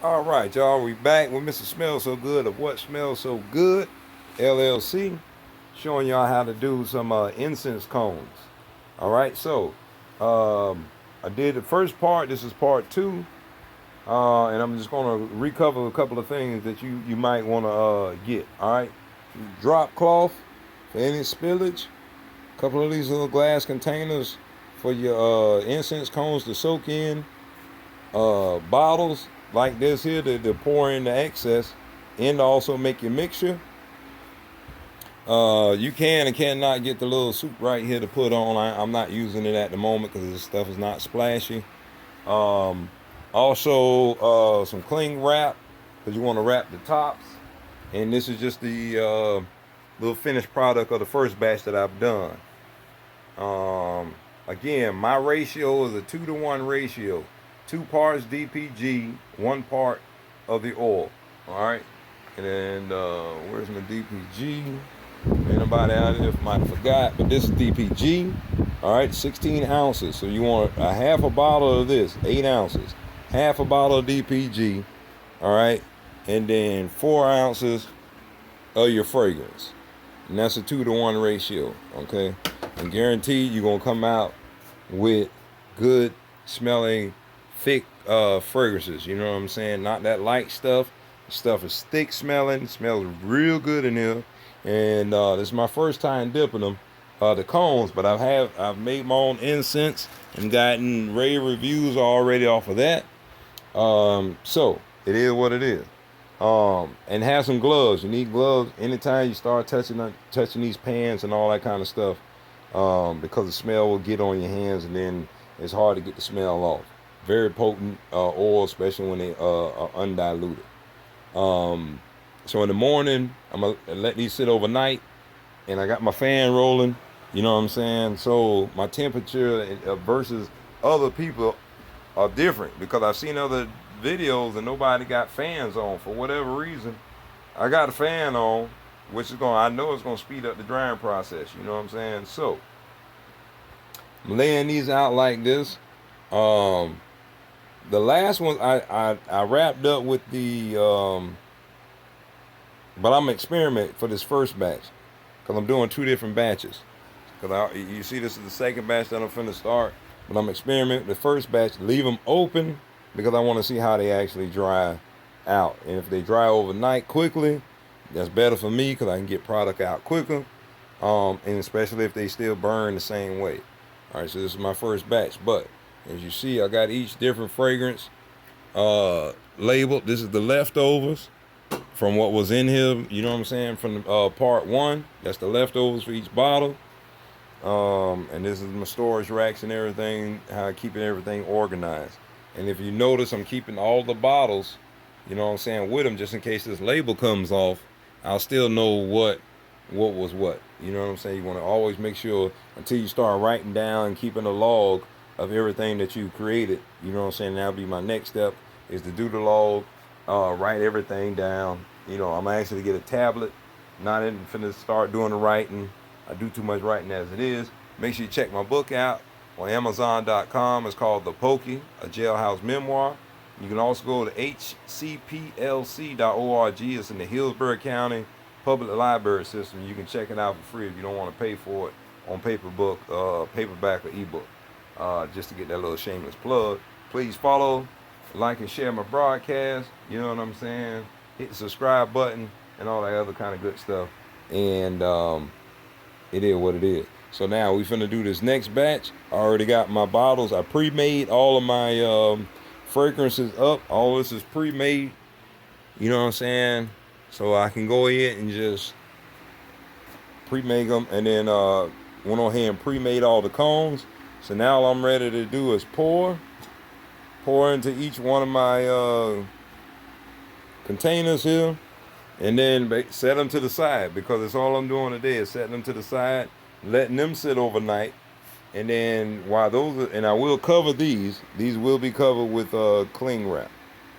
All right, y'all. We back with Mr. Smell So Good of What Smells So Good, LLC, showing y'all how to do some incense cones. All right, so I did the first part. This is part two, and I'm just gonna recover a couple of things that you might want to get. All right, drop cloth for any spillage. A couple of these little glass containers for your incense cones to soak in. Bottles like this here to pour in the excess and also make your mixture. You can and cannot get the little soup right here to put on. I'm not using it at the moment because this stuff is not splashy. Also, some cling wrap because you want to wrap the tops. And this is just the little finished product of the first batch that I've done. Again, my ratio is a 2-to-1 ratio. 2 parts DPG, 1 part of the oil. All right. And then where's my DPG? Anybody out there might have forgot, but this is DPG. All right, 16 ounces. So you want a half a bottle of this, 8 ounces. Half a bottle of DPG. All right. And then 4 ounces of your fragrance. And that's a 2-to-1 ratio. Okay. And guaranteed you're going to come out with good smelling thick fragrances. You know what I'm saying? Not that light stuff. The stuff is thick smelling. It smells real good in here. And this is my first time dipping them, the cones. But I've made my own incense and gotten rave reviews already off of that. So it is what it is. And have some gloves. You need gloves anytime you start touching these pans and all that kind of stuff. Because the smell will get on your hands and then it's hard to get the smell off. Very potent oil, especially when they are undiluted. So in the morning, I'm going to let these sit overnight. And I got my fan rolling. You know what I'm saying? So my temperature versus other people are different. Because I've seen other videos and nobody got fans on. For whatever reason, I got a fan on. Which is I know it's going to speed up the drying process. You know what I'm saying? So I'm laying these out like this. The last one I wrapped up with the but I'm experiment for this first batch because I'm doing 2 different batches. Because you see, this is the second batch that I'm finna start, but I'm experimenting with the first batch. Leave them open because I want to see how they actually dry out, and if they dry overnight quickly, that's better for me because I can get product out quicker, and especially if they still burn the same way. All right, so this is my first batch, but as you see, I got each different fragrance labeled. This is the leftovers from what was in here. You know what I'm saying? From part one, that's the leftovers for each bottle. And this is my storage racks and everything. How I keep everything organized. And if you notice, I'm keeping all the bottles. You know what I'm saying, with them just in case this label comes off. I'll still know what was what. You know what I'm saying? You want to always make sure until you start writing down and keeping a log of everything that you created. You know what I'm saying? That'll be my next step is to do the log, write everything down. You know, I'm actually get a tablet. Not even finna start doing the writing. I do too much writing as it is. Make sure you check my book out on Amazon.com. It's called The Pokey, a jailhouse memoir. You can also go to hcplc.org. It's in the Hillsborough County Public Library System. You can check it out for free if you don't want to pay for it on paperback or ebook. Just to get that little shameless plug. Please follow, like, and share my broadcast. You know what I'm saying? Hit the subscribe button and all that other kind of good stuff. And it is what it is. So now we finna do this next batch. I already got my bottles. I pre-made all of my fragrances up. All this is pre-made. You know what I'm saying? So I can go ahead and just pre-make them. And then went on here and pre-made all the cones. So now all I'm ready to do is pour into each one of my containers here, and then set them to the side because it's all I'm doing today is setting them to the side, letting them sit overnight, and then while and I will cover these will be covered with cling wrap.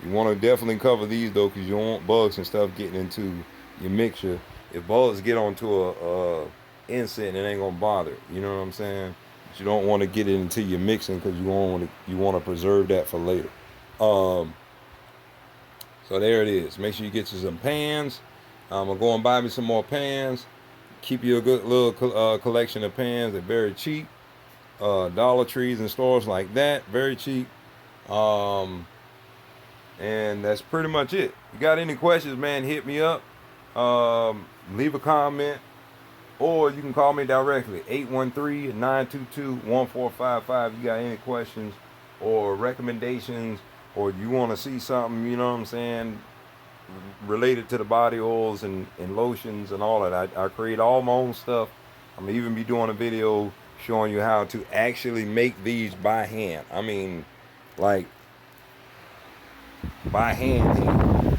You want to definitely cover these though because you don't want bugs and stuff getting into your mixture. If bugs get onto a incense, it ain't gonna bother. You know what I'm saying? You don't want to get it into your mixing because you want to preserve that for later. So there it is. Make sure you get you some pans. I'm going to go and buy me some more pans. Keep you a good little collection of pans. They're very cheap. Dollar Trees and stores like that. Very cheap. And that's pretty much it. You got any questions, man, hit me up. Leave a comment. Or you can call me directly, 813-922-1455. You got any questions or recommendations, or you want to see something, you know what I'm saying, related to the body oils and lotions and all that. I create all my own stuff. I'm going to even be doing a video showing you how to actually make these by hand. I mean, like, by hand.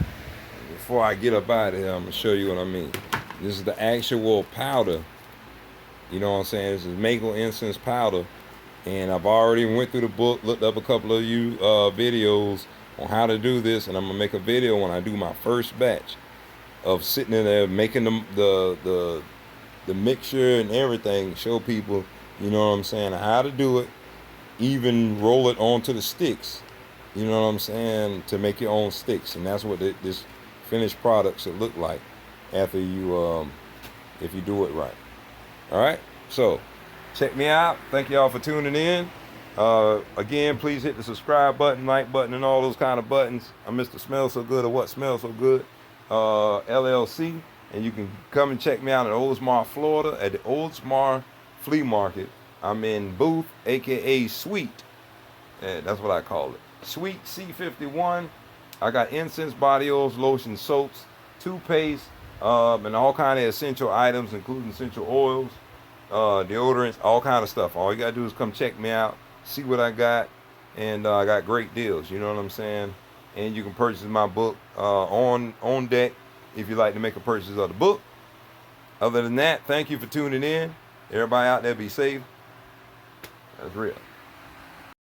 Before I get up out of here, I'm going to show you what I mean. This is the actual powder. You know what I'm saying? This is maple incense powder. And I've already went through the book, looked up a couple of videos on how to do this. And I'm going to make a video when I do my first batch of sitting in there making the mixture and everything. Show people, you know what I'm saying, how to do it. Even roll it onto the sticks. You know what I'm saying? To make your own sticks. And that's what this finished product should look like after you if you do it right. All right, so check me out. Thank y'all for tuning in. Again, please hit the subscribe button, like button, and all those kind of buttons. I'm Mr. Smell So Good, or What Smells So Good LLC, and you can come and check me out in Oldsmar, Florida, at the Oldsmar Flea Market. I'm in booth, aka Sweet. That's what I call it, Sweet C51. I got incense, body oils, lotions, soaps, toothpaste, and all kind of essential items, including essential oils, deodorants, all kind of stuff. All you gotta do is come check me out, see what I got, and I got great deals. You know what I'm saying? And you can purchase my book on deck if you like to make a purchase of the book. Other than that, thank you for tuning in. Everybody out there, be safe. That's real.